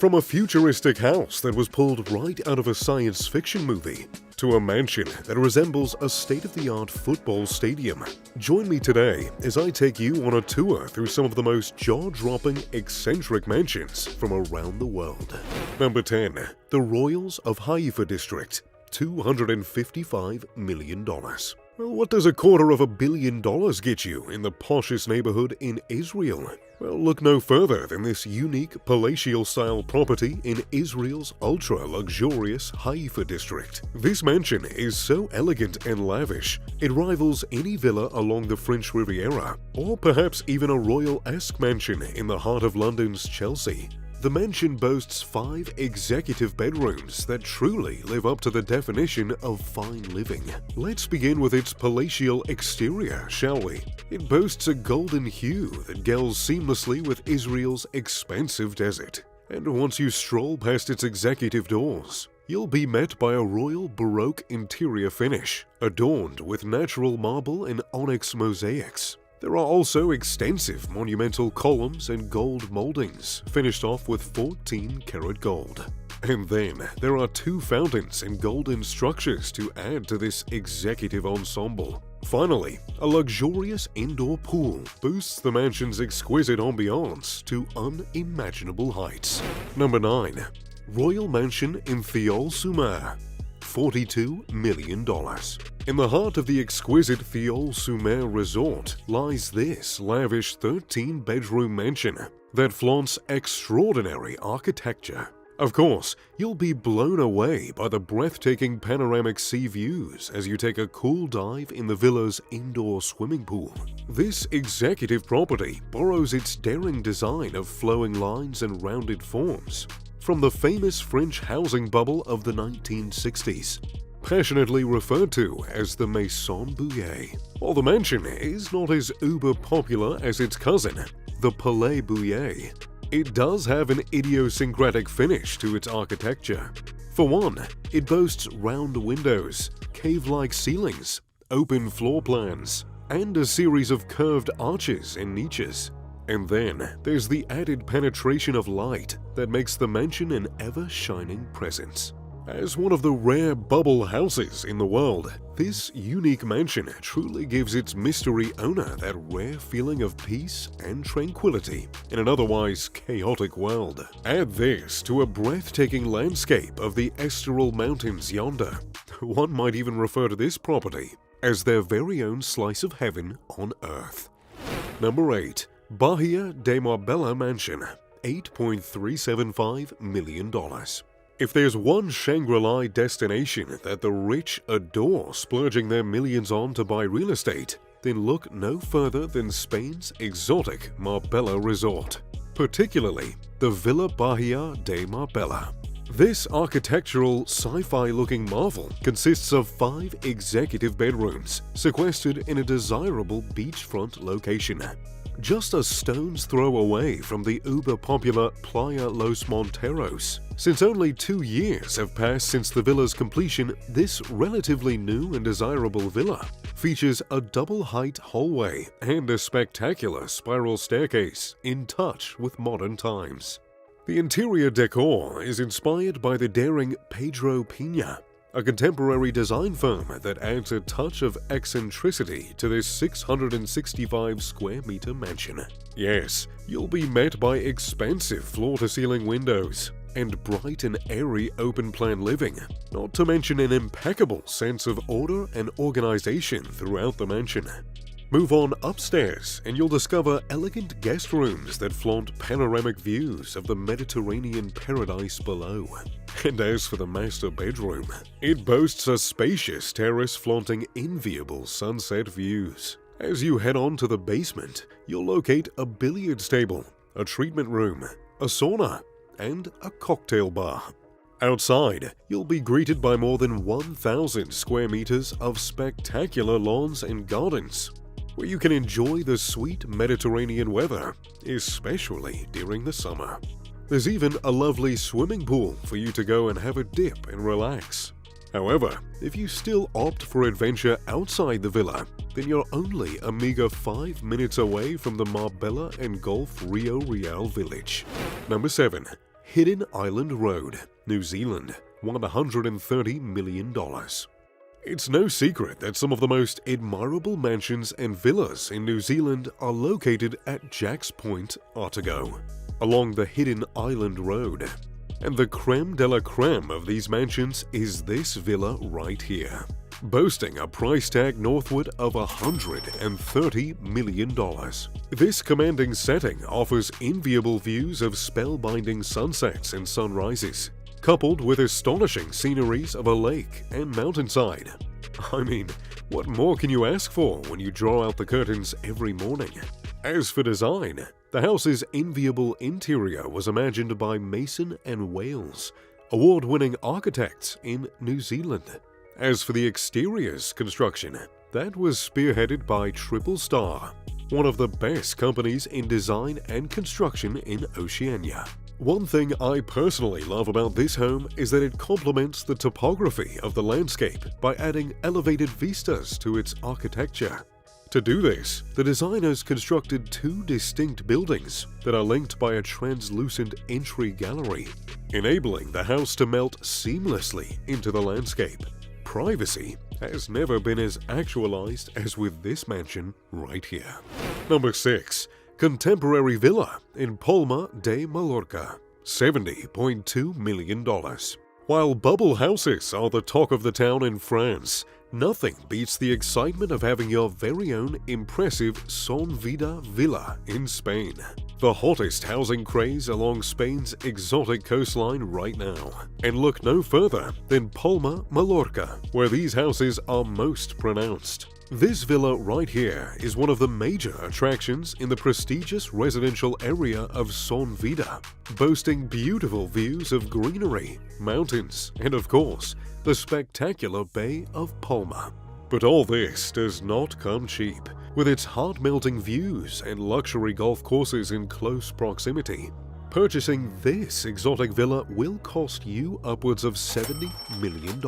From a futuristic house that was pulled right out of a science fiction movie, to a mansion that resembles a state-of-the-art football stadium. Join me today as I take you on a tour through some of the most jaw-dropping, eccentric mansions from around the world. Number 10. The Royals of Haifa District, $255 million. Well, what does $250 million get you in the poshest neighborhood in Israel? Well, look no further than this unique palatial-style property in Israel's ultra-luxurious Haifa district. This mansion is so elegant and lavish, it rivals any villa along the French Riviera, or perhaps even a royal-esque mansion in the heart of London's Chelsea. The mansion boasts 5 executive bedrooms that truly live up to the definition of fine living. Let's begin with its palatial exterior, shall we? It boasts a golden hue that gels seamlessly with Israel's expansive desert. And once you stroll past its executive doors, you'll be met by a royal Baroque interior finish, adorned with natural marble and onyx mosaics. There are also extensive monumental columns and gold moldings, finished off with 14-karat gold. And then, there are 2 fountains and golden structures to add to this executive ensemble. Finally, a luxurious indoor pool boosts the mansion's exquisite ambiance to unimaginable heights. Number 9. Royal Mansion in Theole-Sur-Mer, $42 million. In the heart of the exquisite Theole-Sur-Mer resort lies this lavish 13-bedroom mansion that flaunts extraordinary architecture. Of course, you'll be blown away by the breathtaking panoramic sea views as you take a cool dive in the villa's indoor swimming pool. This executive property borrows its daring design of flowing lines and rounded forms from the famous French housing bubble of the 1960s. Passionately referred to as the Maison Bouillet. While the mansion is not as uber-popular as its cousin, the Palais Bouillet, it does have an idiosyncratic finish to its architecture. For one, it boasts round windows, cave-like ceilings, open floor plans, and a series of curved arches and niches. And then, there's the added penetration of light that makes the mansion an ever-shining presence. As one of the rare bubble houses in the world, this unique mansion truly gives its mystery owner that rare feeling of peace and tranquility in an otherwise chaotic world. Add this to a breathtaking landscape of the Estoril Mountains yonder. One might even refer to this property as their very own slice of heaven on earth. Number 8. Bahia de Marbella Mansion, $8.375 million. If there's one Shangri-La destination that the rich adore splurging their millions on to buy real estate, then look no further than Spain's exotic Marbella resort, particularly the Villa Bahia de Marbella. This architectural, sci-fi-looking marvel consists of 5 executive bedrooms sequestered in a desirable beachfront location. Just a stone's throw away from the uber-popular Playa Los Monteros. Since only 2 years have passed since the villa's completion, this relatively new and desirable villa features a double-height hallway and a spectacular spiral staircase in touch with modern times. The interior decor is inspired by the daring Pedro Pina, a contemporary design firm that adds a touch of eccentricity to this 665-square-meter mansion. Yes, you'll be met by expansive floor-to-ceiling windows and bright and airy open-plan living, not to mention an impeccable sense of order and organization throughout the mansion. Move on upstairs and you'll discover elegant guest rooms that flaunt panoramic views of the Mediterranean paradise below. And as for the master bedroom, it boasts a spacious terrace flaunting enviable sunset views. As you head on to the basement, you'll locate a billiards table, a treatment room, a sauna, and a cocktail bar. Outside, you'll be greeted by more than 1,000 square meters of spectacular lawns and gardens, where you can enjoy the sweet Mediterranean weather, especially during the summer. There's even a lovely swimming pool for you to go and have a dip and relax. However, if you still opt for adventure outside the villa, then you're only a meager 5 minutes away from the Marbella and Golf Rio Real village. Number 7. Hidden Island Road, New Zealand, $130 million. It's no secret that some of the most admirable mansions and villas in New Zealand are located at Jack's Point, Otago, along the Hidden Island Road. And the creme de la creme of these mansions is this villa right here, boasting a price tag northward of $130 million. This commanding setting offers enviable views of spellbinding sunsets and sunrises, coupled with astonishing sceneries of a lake and mountainside. I mean, what more can you ask for when you draw out the curtains every morning? As for design, the house's enviable interior was imagined by Mason and Wales, award-winning architects in New Zealand. As for the exterior's construction, that was spearheaded by Triple Star, one of the best companies in design and construction in Oceania. One thing I personally love about this home is that it complements the topography of the landscape by adding elevated vistas to its architecture. To do this, the designers constructed two distinct buildings that are linked by a translucent entry gallery, enabling the house to melt seamlessly into the landscape. Privacy has never been as actualized as with this mansion right here. Number 6. Contemporary Villa in Palma de Mallorca, $70.2 million. While bubble houses are the talk of the town in France, nothing beats the excitement of having your very own impressive Son Vida villa in Spain. The hottest housing craze along Spain's exotic coastline right now. And look no further than Palma, Mallorca, where these houses are most pronounced. This villa right here is one of the major attractions in the prestigious residential area of Son Vida, boasting beautiful views of greenery, mountains, and of course, the spectacular Bay of Palma. But all this does not come cheap, with its heart-melting views and luxury golf courses in close proximity. Purchasing this exotic villa will cost you upwards of $70 million.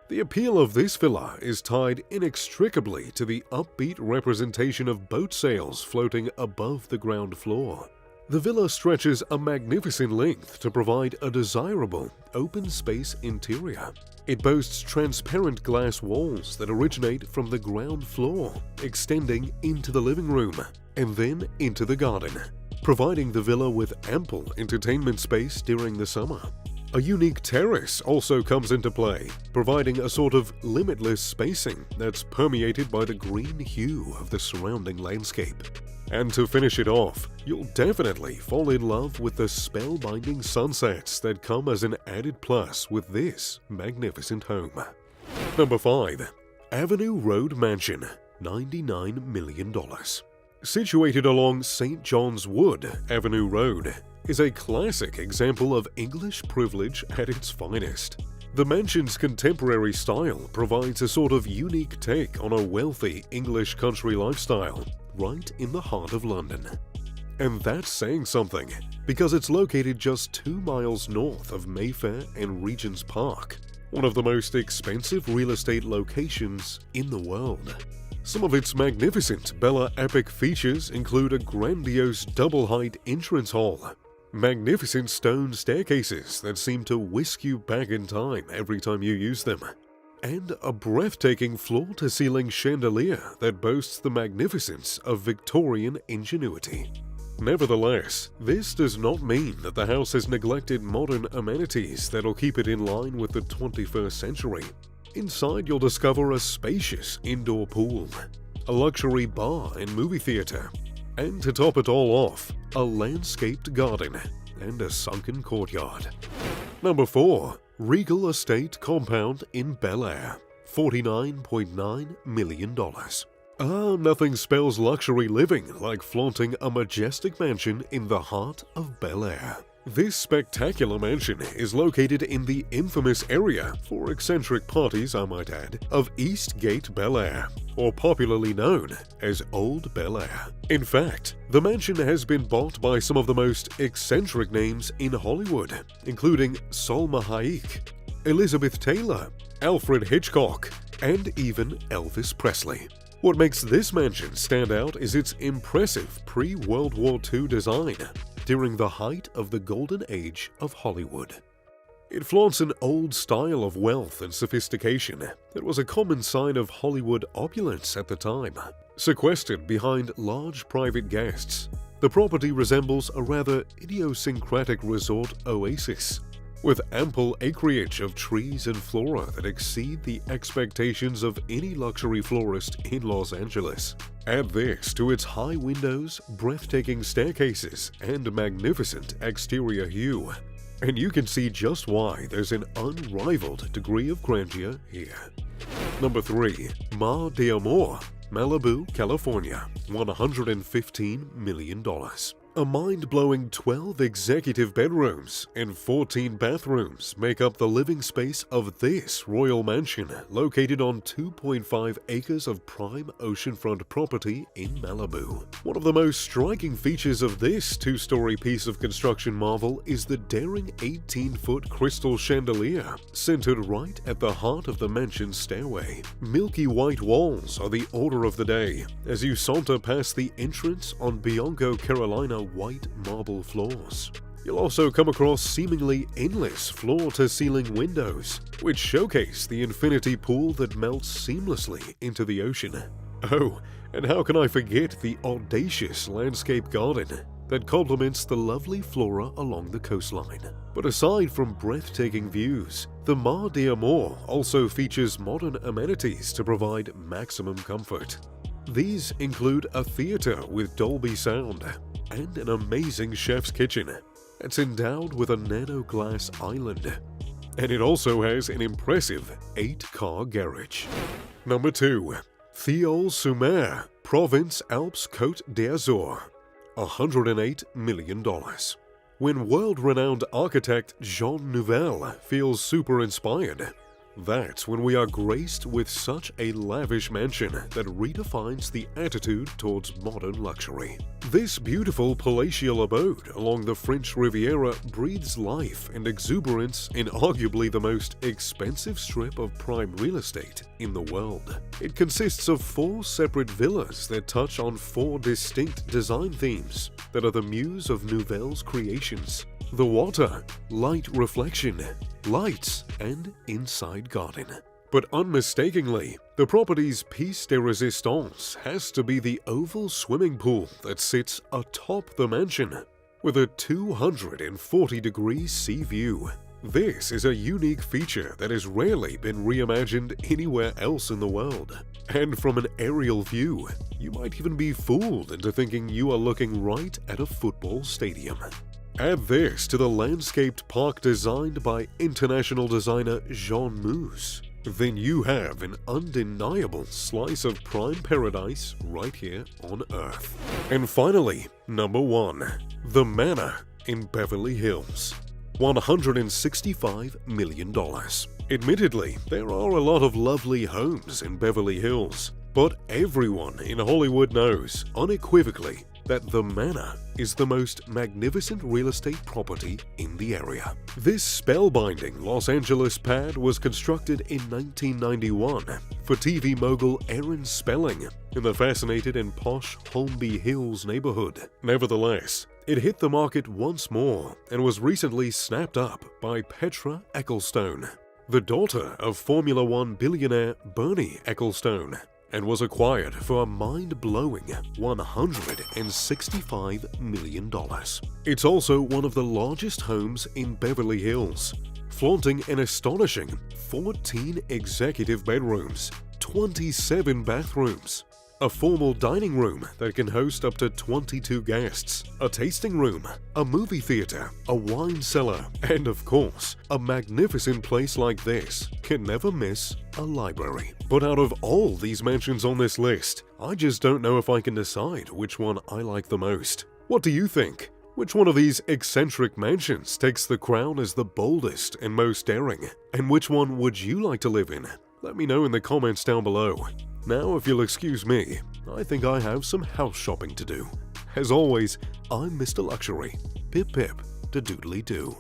The appeal of this villa is tied inextricably to the upbeat representation of boat sails floating above the ground floor. The villa stretches a magnificent length to provide a desirable, open-space interior. It boasts transparent glass walls that originate from the ground floor, extending into the living room and then into the garden, providing the villa with ample entertainment space during the summer. A unique terrace also comes into play, providing a sort of limitless spacing that's permeated by the green hue of the surrounding landscape. And to finish it off, you'll definitely fall in love with the spellbinding sunsets that come as an added plus with this magnificent home. Number 5. Avenue Road Mansion, $99 million. Situated along St. John's Wood Avenue Road, is a classic example of English privilege at its finest. The mansion's contemporary style provides a sort of unique take on a wealthy English country lifestyle right in the heart of London. And that's saying something, because it's located just 2 miles north of Mayfair and Regent's Park, one of the most expensive real estate locations in the world. Some of its magnificent Bella Epic features include a grandiose double-height entrance hall, magnificent stone staircases that seem to whisk you back in time every time you use them, and a breathtaking floor-to-ceiling chandelier that boasts the magnificence of Victorian ingenuity. Nevertheless, this does not mean that the house has neglected modern amenities that'll keep it in line with the 21st century. Inside, you'll discover a spacious indoor pool, a luxury bar and movie theater, and to top it all off, a landscaped garden and a sunken courtyard. Number 4. Regal Estate Compound in Bel Air, $49.9 million. Nothing spells luxury living like flaunting a majestic mansion in the heart of Bel Air. This spectacular mansion is located in the infamous area, for eccentric parties I might add, of East Gate Bel Air, or popularly known as Old Bel Air. In fact, the mansion has been bought by some of the most eccentric names in Hollywood, including Salma Hayek, Elizabeth Taylor, Alfred Hitchcock, and even Elvis Presley. What makes this mansion stand out is its impressive pre-World War II design. during the height of the golden age of Hollywood. It flaunts an old style of wealth and sophistication that was a common sign of Hollywood opulence at the time. Sequestered behind large private guests, the property resembles a rather idiosyncratic resort oasis, with ample acreage of trees and flora that exceed the expectations of any luxury florist in Los Angeles. Add this to its high windows, breathtaking staircases, and magnificent exterior hue, and you can see just why there's an unrivaled degree of grandeur here. Number 3. Mar de Amor, Malibu, California, $115 million. A mind-blowing 12 executive bedrooms and 14 bathrooms make up the living space of this royal mansion located on 2.5 acres of prime oceanfront property in Malibu. One of the most striking features of this two-story piece of construction marvel is the daring 18-foot crystal chandelier centered right at the heart of the mansion's stairway. Milky white walls are the order of the day as you saunter past the entrance on Bianco, Carolina white marble floors. You'll also come across seemingly endless floor-to-ceiling windows, which showcase the infinity pool that melts seamlessly into the ocean. Oh, and how can I forget the audacious landscape garden that complements the lovely flora along the coastline. But aside from breathtaking views, the Mar de Amor also features modern amenities to provide maximum comfort. These include a theater with Dolby sound and an amazing chef's kitchen. It's endowed with a nano-glass island, and it also has an impressive 8-car garage. Number 2. Theole-Sur-Mer, Porvence-Alps-Cote d'Azur, $108 million. When world-renowned architect Jean Nouvel feels super inspired, that's when we are graced with such a lavish mansion that redefines the attitude towards modern luxury. This beautiful palatial abode along the French Riviera breathes life and exuberance in arguably the most expensive strip of prime real estate in the world. It consists of 4 separate villas that touch on 4 distinct design themes that are the muse of Nouvel's creations: the water, light reflection, lights, and inside garden. But unmistakably, the property's piece de resistance has to be the oval swimming pool that sits atop the mansion, with a 240-degree sea view. This is a unique feature that has rarely been reimagined anywhere else in the world. And from an aerial view, you might even be fooled into thinking you are looking right at a football stadium. Add this to the landscaped park designed by international designer Jean Mousse, then you have an undeniable slice of prime paradise right here on Earth. And finally, number 1. The Manor in Beverly Hills, $165 million. Admittedly, there are a lot of lovely homes in Beverly Hills, but everyone in Hollywood knows unequivocally that the Manor is the most magnificent real estate property in the area. This spellbinding Los Angeles pad was constructed in 1991 for TV mogul Aaron Spelling in the fascinated and posh Holmby Hills neighborhood. Nevertheless, it hit the market once more and was recently snapped up by Petra Ecclestone, the daughter of Formula One billionaire Bernie Ecclestone, and was acquired for a mind-blowing $165 million. It's also one of the largest homes in Beverly Hills, flaunting an astonishing 14 executive bedrooms, 27 bathrooms, a formal dining room that can host up to 22 guests, a tasting room, a movie theater, a wine cellar, and of course, a magnificent place like this can never miss a library. But out of all these mansions on this list, I just don't know if I can decide which one I like the most. What do you think? Which one of these eccentric mansions takes the crown as the boldest and most daring? And which one would you like to live in? Let me know in the comments down below. Now, if you'll excuse me, I think I have some house shopping to do. As always, I'm Mr. Luxury. Pip pip, da doodly doo.